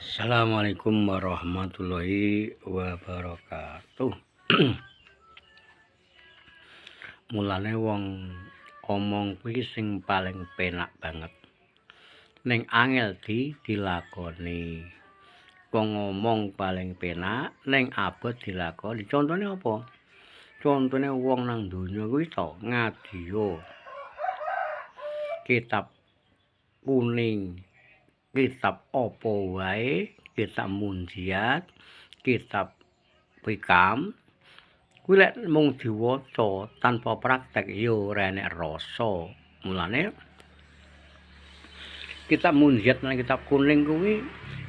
Assalamualaikum warahmatullahi wabarakatuh. Mulane wong omong kuwi sing paling penak banget. Ning angel dilakoni. Wong ngomong paling penak, ning abot dilakoni. Contone apa? Contone wong nang donya kuwi to ngadio. Kitab kuning, kitab apa wae, kitab munjiat, kitab Hikam, kuwi lek mung diwaca tanpa praktek ya ora enek rasa. Mulane kitab munjiat lan kitab kuning kuwi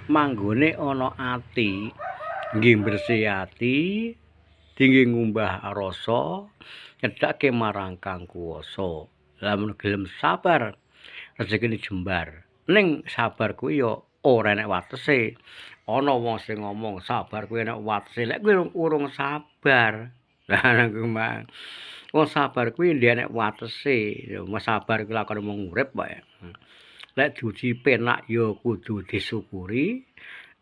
manggone ana ati, nggih bersih ati, tinggi ngumbah rasa, nyedhake marang Kang Kuwasa. Lamun gelem sabar, rezekine jembar. Ning sabar kuwi ya ora enek watese. Ana wong sing ngomong sabar kuwi enek watese. Lek kuwi urung sabar. Lah niku mah. Wong sabar kuwi ndek enek watese. Ya sabar kuwi lakone mung urip wae. Lek diuji penak ya kudu disyukuri.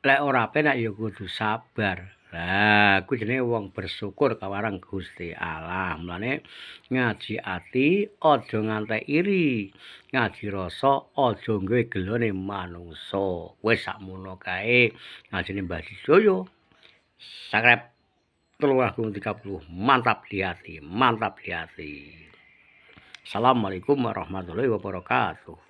Lek ora penak ya kudu sabar. Lah, kuwi jenenge wong bersyukur kawareng Gusti Allah. Mulane ngaji ati aja ngantek iri. Ngaji rasa aja nggawe gelone manungsa. Wis sakmono kae ngajine Mbah Dijoyo. Sakrep 330. Mantap di hati, mantap di hati. Assalamualaikum warahmatullahi wabarakatuh.